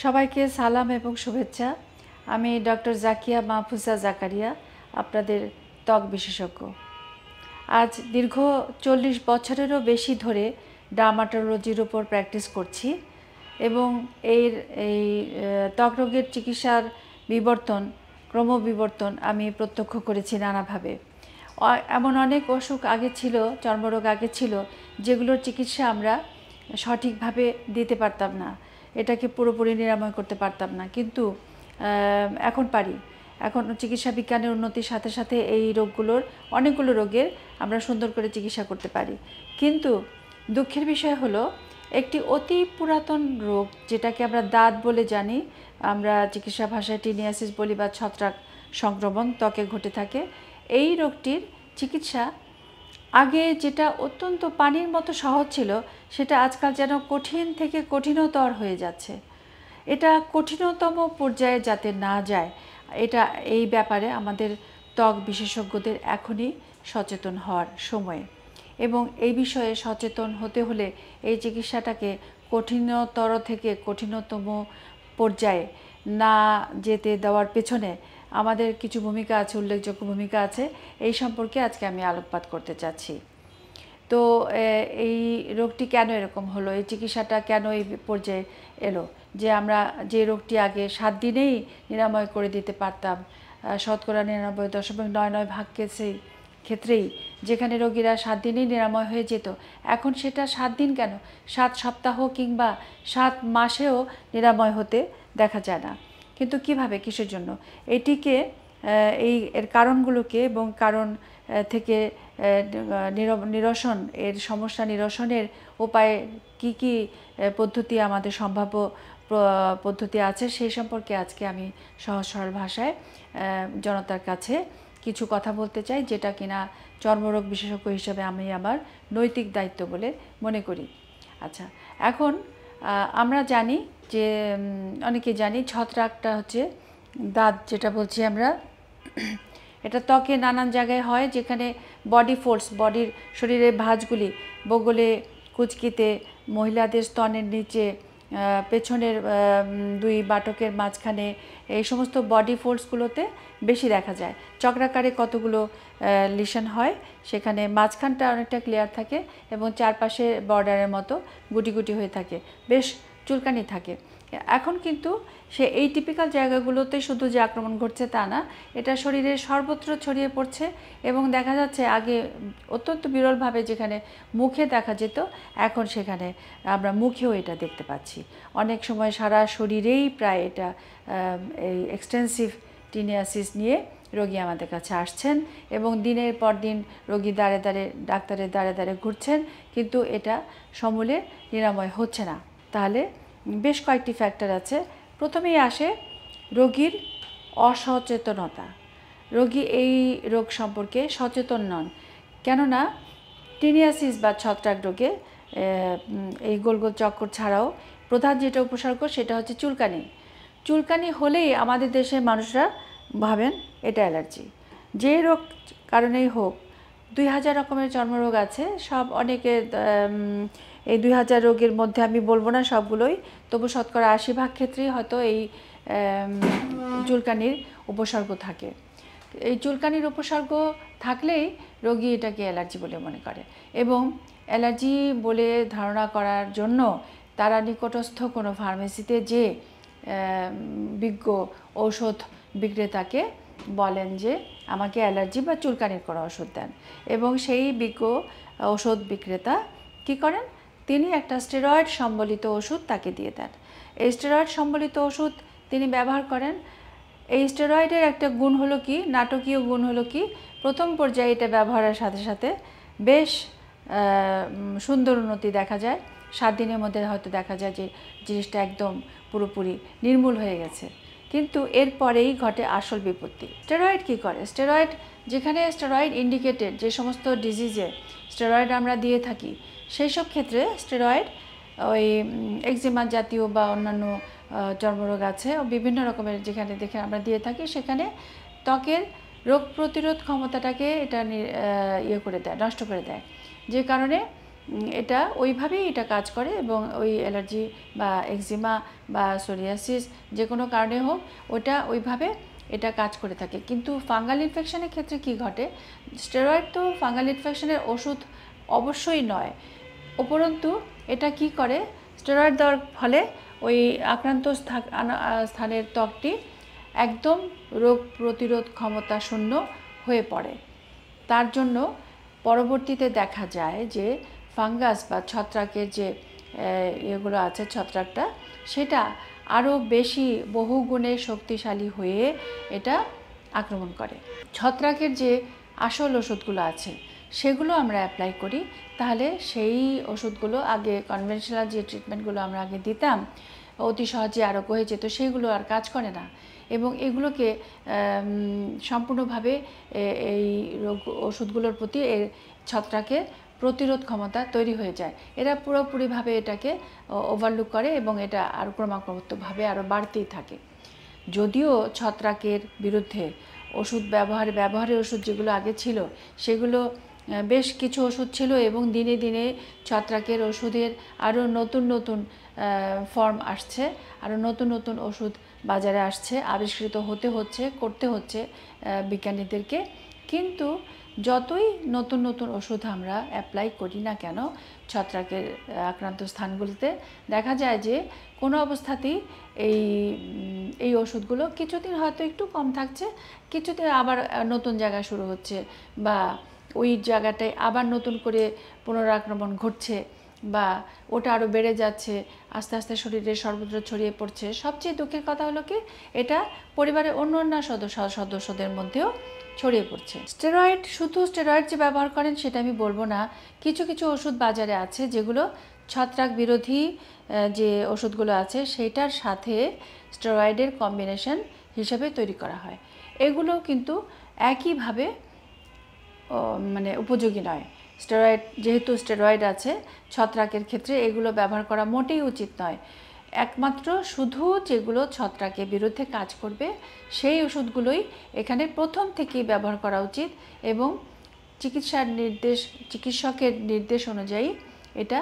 সবাইকে সালাম এবং শুভেচ্ছা। আমি ডক্টর জাকিয়া মাহফুজা জাকারিয়া, আপনাদের ত্বক বিশেষজ্ঞ। আজ দীর্ঘ 40 বছরেরও বেশি ধরে ডার্মাটোলজির উপর প্র্যাকটিস করছি এবং এই ত্বক রোগের চিকিৎসার ক্রমবিবর্তন আমি প্রত্যক্ষ করেছি নানাভাবে। এমন অনেক অসুখ আগে ছিল, চর্মরোগ আগে ছিল, যেগুলোর চিকিৎসা আমরা সঠিকভাবে দিতে পারতাম না, এটাকে পুরোপুরি নিরাময় করতে পারতাম না, কিন্তু এখন পারি। এখন চিকিৎসা বিজ্ঞানের উন্নতির সাথে সাথে এই অনেকগুলো রোগের আমরা সুন্দর করে চিকিৎসা করতে পারি। কিন্তু দুঃখের বিষয় হলো, একটি অতি পুরাতন রোগ, যেটাকে আমরা দাঁত বলে জানি, আমরা চিকিৎসা ভাষায় টিনিয়াসিস বলি বা ছত্রাক সংক্রমণ ত্বকে ঘটে থাকে, এই রোগটির চিকিৎসা আগে যেটা অত্যন্ত পানির মতো সহজ ছিল, সেটা আজকাল যেন কঠিন থেকে কঠিনতর হয়ে যাচ্ছে। এটা কঠিনতম পর্যায়ে যাতে না যায়, এই ব্যাপারে আমাদের ত্বক বিশেষজ্ঞদের এখনই সচেতন হওয়ার সময়। এবং এই বিষয়ে সচেতন হতে হলে এই চিকিৎসাটাকে কঠিনতর থেকে কঠিনতম পর্যায়ে না যেতে দেওয়ার পেছনে আমাদের কিছু ভূমিকা আছে, উল্লেখযোগ্য ভূমিকা আছে। এই সম্পর্কে আজকে আমি আলোকপাত করতে চাচ্ছি। তো এই রোগটি কেন এরকম হলো, এই চিকিৎসাটা কেন এই পর্যায়ে এলো, যে আমরা যে রোগটি আগে 7 দিনেই নিরাময় করে দিতে পারতাম, শতকরা 99.99% ক্ষেত্রেই, যেখানে রোগীরা 7 দিনেই নিরাময় হয়ে যেত, এখন সেটা 7 দিন কেন, 7 সপ্তাহ কিংবা 7 মাসেও নিরাময় হতে দেখা যায় না। কিন্তু কিভাবে, কিসের জন্য? এটিকে এর কারণগুলোকে এবং কারণ থেকে এর সমস্যা নিরসনের উপায়ে কি কি পদ্ধতি, আমাদের সম্ভাব্য পদ্ধতি আছে, সেই সম্পর্কে আজকে আমি সহজ সরল ভাষায় জনতার কাছে কিছু কথা বলতে চাই, যেটা কিনা চর্মরোগ বিশেষজ্ঞ হিসেবে আমি আমার নৈতিক দায়িত্ব বলে মনে করি। আচ্ছা, এখন আমরা জানি যে, অনেকে জানি, ছত্রাকটা হচ্ছে দাঁত, যেটা বলছি আমরা, এটা ত্বকে নানান জায়গায় হয়, যেখানে শরীরের ভাঁজগুলি, বগলে, কুচকিতে, মহিলাদের স্তনের নিচে, পেছনের 2 বাটকের মাঝখানে, এই সমস্ত বডি ফোল্ডসগুলোতে বেশি দেখা যায়। চক্রাকারে কতগুলো লিশন হয়, সেখানে মাঝখানটা অনেকটা ক্লিয়ার থাকে এবং চারপাশে বর্ডারের মতো গুটি গুটি হয়ে থাকে, বেশ চুলকানি থাকে। এখন কিন্তু এই টিপিক্যাল জায়গাগুলোতে শুধু যে আক্রমণ ঘটছে তা না, এটা শরীরের সর্বত্র ছড়িয়ে পড়ছে এবং দেখা যাচ্ছে আগে অত্যন্ত বিরলভাবে যেখানে মুখে দেখা যেত, এখন সেখানে আমরা মুখেও এটা দেখতে পাচ্ছি। অনেক সময় সারা শরীরেই প্রায় এটা এই এক্সটেন্সিভ টিনিয়াসিস নিয়ে রোগী আমাদের কাছে আসছেন এবং দিনের পর দিন রোগী ডাক্তারের দ্বারে ঘুরছেন, কিন্তু এটা সমূলে নিরাময় হচ্ছে না। তাহলে বেশ কয়েকটি ফ্যাক্টর আছে। প্রথমেই আসে রোগীর অসচেতনতা। রোগী এই রোগ সম্পর্কে সচেতন নন, কেননা টিনিয়াসিস বা ছত্রাক রোগে এই গোল গোল চক্কর ছাড়াও প্রধান যেটা উপসর্গ, সেটা হচ্ছে চুলকানি। চুলকানি হলেই আমাদের দেশের মানুষরা ভাবেন এটা অ্যালার্জি। যে রোগ কারণেই হোক, 2000 রকমের চর্মরোগ আছে, সব অনেকে এই 2000 রোগের মধ্যে আমি বলবো না সবগুলোই, তবু শতকরা 80% ক্ষেত্রেই হয়তো এই চুলকানির উপসর্গ থাকে। এই চুলকানির উপসর্গ থাকলেই রোগী এটাকে অ্যালার্জি বলে মনে করে এবং অ্যালার্জি বলে ধারণা করার জন্য তারা নিকটস্থ কোনো ফার্মেসিতে যে বিজ্ঞ ঔষধ বিক্রেতাকে বলেন যে আমাকে অ্যালার্জি বা চুলকানির কোনো ওষুধ দেন, এবং সেই বিজ্ঞ ঔষধ বিক্রেতা কী করেন, তিনি একটা স্টেরয়েড সম্বলিত ওষুধ তাকে দিয়ে দেন। এই স্টেরয়েড সম্বলিত ওষুধ তিনি ব্যবহার করেন। এই স্টেরয়েডের একটা গুণ হলো কি, নাটকীয় গুণ হলো কি, প্রথম পর্যায়ে এটা ব্যবহারের সাথে সাথে বেশ সুন্দর উন্নতি দেখা যায়। 7 দিনের মধ্যে হয়তো দেখা যায় যে জিনিসটা একদম পুরোপুরি নির্মূল হয়ে গেছে, কিন্তু এরপরেই ঘটে আসল বিপত্তি। স্টেরয়েড কী করে? যেখানে স্টেরয়েড ইন্ডিকেটেড, যে সমস্ত ডিজিজে স্টেরয়েড আমরা দিয়ে থাকি, সেই সব ক্ষেত্রে স্টেরয়েড ওই এক্সিমা জাতীয় বা অন্যান্য চর্মরোগ আছে, বিভিন্ন রকমের যেখানে আমরা দিয়ে থাকি, সেখানে ত্বকের রোগ প্রতিরোধ ক্ষমতাটাকে এটা করে দেয়, নষ্ট করে দেয়, যে কারণে এটা ওইভাবেই এটা কাজ করে এবং ওই অ্যালার্জি বা এক্সিমা বা সোরিয়াসিস যে কোনো কারণে হোক ওটা ওইভাবে এটা কাজ করে থাকে। কিন্তু ফাঙ্গাল ইনফেকশনের ক্ষেত্রে কি ঘটে, স্টেরয়েড তো ফাঙ্গাল ইনফেকশনের ওষুধ অবশ্যই নয়, উপরন্তু এটা কি করে, স্টেরয়েড দেওয়ার ফলে ওই আক্রান্ত স্থানের ত্বকটি একদম রোগ প্রতিরোধ ক্ষমতা শূন্য হয়ে পড়ে। তার জন্য পরবর্তীতে দেখা যায় যে ফাঙ্গাস বা ছত্রাকের যে এগুলো আছে, ছত্রাকটা সেটা আরও বেশি বহুগুণে শক্তিশালী হয়ে এটা আক্রমণ করে। ছত্রাকের যে আসল ওষুধগুলো আছে সেগুলো আমরা অ্যাপ্লাই করি, তাহলে সেই ওষুধগুলো আগে কনভেনশনাল যে ট্রিটমেন্টগুলো আমরা আগে দিতাম অতি সহজে আরোগ্য হয়ে যেত, সেইগুলো আর কাজ করে না এবং এগুলোকে সম্পূর্ণভাবে এই রোগ ওষুধগুলোর প্রতি এর ছত্রাকের প্রতিরোধ ক্ষমতা তৈরি হয়ে যায়। এরা পুরোপুরিভাবে এটাকে ওভারলুক করে এবং এটা আরও ক্রমাগতভাবে আরও বাড়তেই থাকে। যদিও ছত্রাকের বিরুদ্ধে ওষুধ ব্যবহারের ওষুধ যেগুলো আগে ছিল সেগুলো বেশ কিছু ওষুধ ছিল এবং দিনে দিনে ছত্রাকের ওষুধের আরও নতুন নতুন ফর্ম আসছে, আরও নতুন নতুন ওষুধ বাজারে আসছে, আবিষ্কৃত করতে হচ্ছে বিজ্ঞানীদেরকে। কিন্তু যতই নতুন নতুন ওষুধ আমরা অ্যাপ্লাই করি না কেন ছত্রাকের আক্রান্ত স্থানগুলিতে, দেখা যায় যে কোনো অবস্থাতেই এই ওষুধগুলো কিছুদিন হয়তো একটু কম থাকছে, কিছুদিন আবার নতুন জায়গা শুরু হচ্ছে বা ওই জায়গাটায় আবার নতুন করে পুনরাক্রমণ ঘটছে বা ওটা আরও বেড়ে যাচ্ছে, আস্তে আস্তে শরীরে সর্বত্র ছড়িয়ে পড়ছে। সবচেয়ে দুঃখের কথা হলো কি, এটা পরিবারের অন্য অন্য সদস্যদের মধ্যেও ছড়িয়ে পড়ছে। শুধু স্টেরয়েড যে ব্যবহার করেন সেটা আমি বলবো না, কিছু কিছু ওষুধ বাজারে আছে যেগুলো ছত্রাক বিরোধী যে ওষুধগুলো আছে সেটার সাথে স্টেরয়েডের কম্বিনেশন হিসেবে তৈরি করা হয়। এগুলো কিন্তু একইভাবে মানে উপযোগী নয়। যেহেতু স্টেরয়েড আছে ছত্রাকের ক্ষেত্রে এগুলো ব্যবহার করা মোটেই উচিত নয়। একমাত্র শুধু যেগুলো ছত্রাকের বিরুদ্ধে কাজ করবে সেই ওষুধগুলোই এখানে প্রথম থেকেই ব্যবহার করা উচিত এবং চিকিৎসকের নির্দেশ অনুযায়ী এটা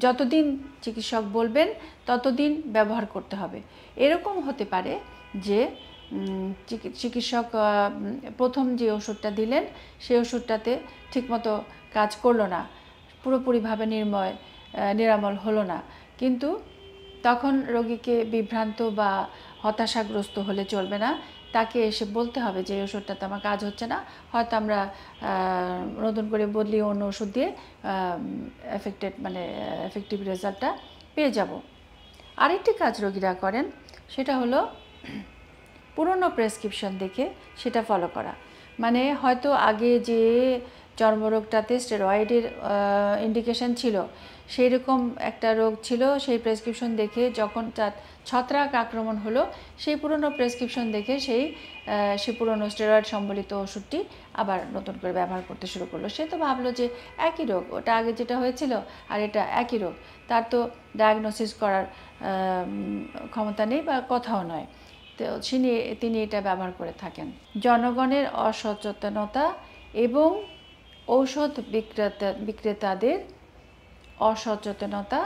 যতদিন চিকিৎসক বলবেন ততদিন ব্যবহার করতে হবে। এরকম হতে পারে যে চিকিৎসক প্রথম যে ওষুধটা দিলেন সেই ওষুধটাতে ঠিকমতো কাজ করলো না, পুরোপুরিভাবে নিরামল হলো না, কিন্তু তখন রোগীকে বিভ্রান্ত বা হতাশাগ্রস্ত হলে চলবে না, তাকে এসে বলতে হবে যে এই ওষুধটাতে আমার কাজ হচ্ছে না, হয়তো আমরা নতুন করে বদলিয়ে অন্য ওষুধ দিয়ে এফেক্টিভ রেজাল্টটা পেয়ে যাব। আরেকটি কাজ রোগীরা করেন সেটা হলো পুরনো প্রেসক্রিপশন দেখে সেটা ফলো করা। মানে হয়তো আগে যে চর্মরোগটাতে স্টেরয়েডের ইন্ডিকেশন ছিল সেই রকম একটা রোগ ছিল, সেই প্রেসক্রিপশন দেখে যখন তার ছত্রাক আক্রমণ হলো সেই পুরনো প্রেসক্রিপশন দেখে সেই পুরনো স্টেরয়েড সম্বলিত ওষুধটি আবার নতুন করে ব্যবহার করতে শুরু করলো। সে তো ভাবলো যে একই রোগ, ওটা আগে যেটা হয়েছিল আর এটা একই রোগ, তার তো ডায়াগনোসিস করার ক্ষমতা নেই বা কথাও নয়, তো তিনি এটা ব্যবহার করে থাকেন। জনগণের অসচেতনতা এবং ঔষধ বিক্রেতাদের অসচেতনতা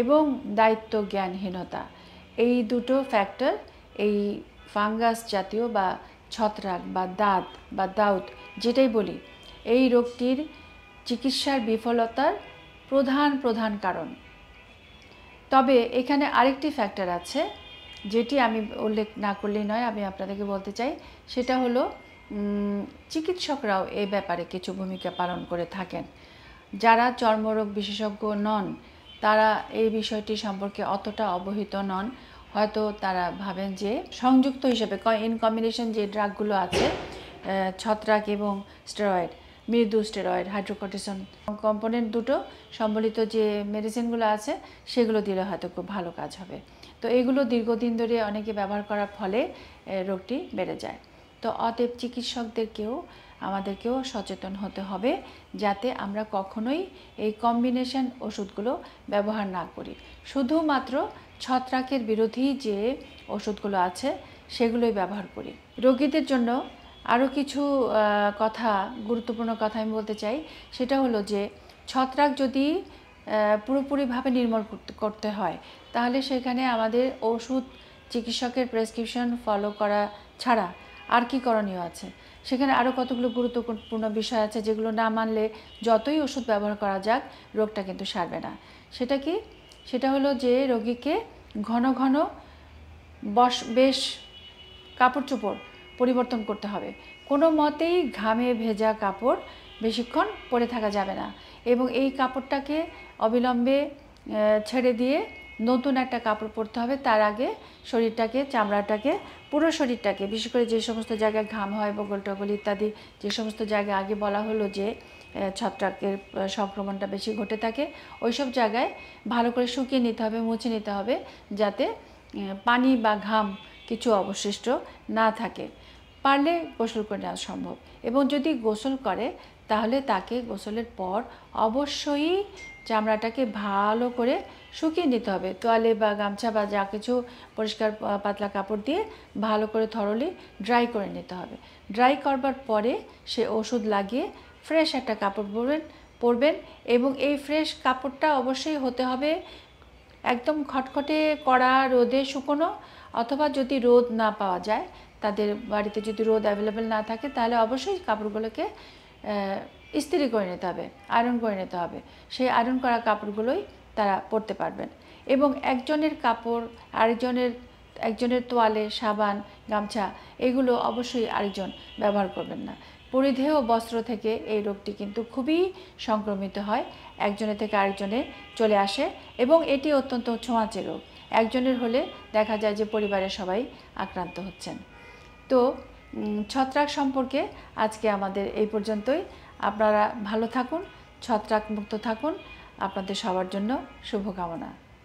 এবং দায়িত্ব জ্ঞানহীনতা, এই দুটো ফ্যাক্টর এই ফাঙ্গাস জাতীয় বা ছত্রাক বা দাউদ যেটাই বলি এই রোগটির চিকিৎসার বিফলতার প্রধান কারণ। তবে এখানে আরেকটি ফ্যাক্টর আছে যেটি আমি উল্লেখ না করলেই নয়, আমি আপনাদেরকে বলতে চাই, সেটা হলো চিকিৎসকরাও এই ব্যাপারে কিছু ভূমিকা পালন করে থাকেন। যারা চর্মরোগ বিশেষজ্ঞ নন তারা এই বিষয়টি সম্পর্কে অতটা অবহিত নন, হয়তো তারা ভাবেন যে সংযুক্ত হিসেবে ইন কম্বিনেশন যে ড্রাগগুলো আছে ছত্রাক এবং স্টেরয়েড, মৃদু স্টেরয়েড, হাইড্রোকর্টিসন কম্পোনেন্ট দুটো সম্বলিত যে মেডিসিনগুলো আছে সেগুলো দিলে হয়তো খুব ভালো কাজ হবে। তো এগুলো দীর্ঘদিন ধরে অনেকে ব্যবহার করার ফলে রোগটি বেড়ে যায়। তো অতএব আমাদেরকেও সচেতন হতে হবে যাতে আমরা কখনোই এই কম্বিনেশন ওষুধগুলো ব্যবহার না করি, শুধুমাত্র ছত্রাকের বিরোধী যে ওষুধগুলো আছে সেগুলোই ব্যবহার করি। রোগীদের জন্য আরও কিছু গুরুত্বপূর্ণ কথা আমি বলতে চাই, সেটা হলো যে ছত্রাক যদি পুরোপুরিভাবে নির্মূল করতে হয় তাহলে সেখানে আমাদের ওষুধ চিকিৎসকের প্রেসক্রিপশন ফলো করা ছাড়া আর কি করণীয় আছে। সেখানে আরও কতগুলো গুরুত্বপূর্ণ বিষয় আছে যেগুলো না মানলে যতই ওষুধ ব্যবহার করা যাক রোগটা কিন্তু সারবে না। সেটা কি? সেটা হলো যে রোগীকে ঘন ঘন বেশ কাপড় চোপড় পরিবর্তন করতে হবে। কোনো মতেই ঘামে ভেজা কাপড় বেশিক্ষণ পরে থাকা যাবে না এবং এই কাপড়টাকে অবিলম্বে ছেড়ে দিয়ে নতুন একটা কাপড় পরতে হবে। তার আগে শরীরটাকে, চামড়াটাকে, পুরো শরীরটাকে, বিশেষ করে যে সমস্ত জায়গায় ঘাম হয়, বগল টগল ইত্যাদি যে সমস্ত জায়গায় আগে বলা হলো যে ছত্রাকের সংক্রমণটা বেশি ঘটে থাকে, ওইসব জায়গায় ভালো করে শুকিয়ে নিতে হবে, মুছে নিতে হবে যাতে পানি বা ঘাম কিছু অবশিষ্ট না থাকে। পারলে গোসল করে নেওয়া সম্ভব এবং যদি গোসল করে তাহলে তাকে গোসলের পর অবশ্যই চামড়াটাকে ভালো করে শুকিয়ে নিতে হবে। তোয়ালে বা গামছা বা যা কিছু পরিষ্কার পাতলা কাপড় দিয়ে ভালো করে থরলি ড্রাই করে নিতে হবে। ড্রাই করবার পরে সে ওষুধ লাগিয়ে ফ্রেশ একটা কাপড় পরবেন এবং এই ফ্রেশ কাপড়টা অবশ্যই হতে হবে একদম খটখটে কড়া রোদে শুকনো, অথবা যদি রোদ না পাওয়া যায়, তাদের বাড়িতে যদি রোদ অ্যাভেলেবেল না থাকে তাহলে অবশ্যই কাপড়গুলোকে ইস্ত্রি করে নিতে হবে, আয়রন করে নিতে হবে। সেই আয়রন করা কাপড়গুলোই তারা পরতে পারবেন এবং একজনের কাপড় একজনের তোয়ালে, সাবান, গামছা এগুলো অবশ্যই আরেকজন ব্যবহার করবেন না। পরিধেয় বস্ত্র থেকে এই রোগটি কিন্তু খুবই সংক্রমিত হয়, একজনের থেকে আরেকজনে চলে আসে এবং এটি অত্যন্ত ছোঁয়াচে রোগ। একজনের হলে দেখা যায় যে পরিবারের সবাই আক্রান্ত হচ্ছেন। তো ছত্রাক সম্পর্কে আজকে আমাদের এই পর্যন্তই। আপনারা ভালো থাকুন, ছত্রাক মুক্ত থাকুন। আপনাদের সবার জন্য শুভকামনা।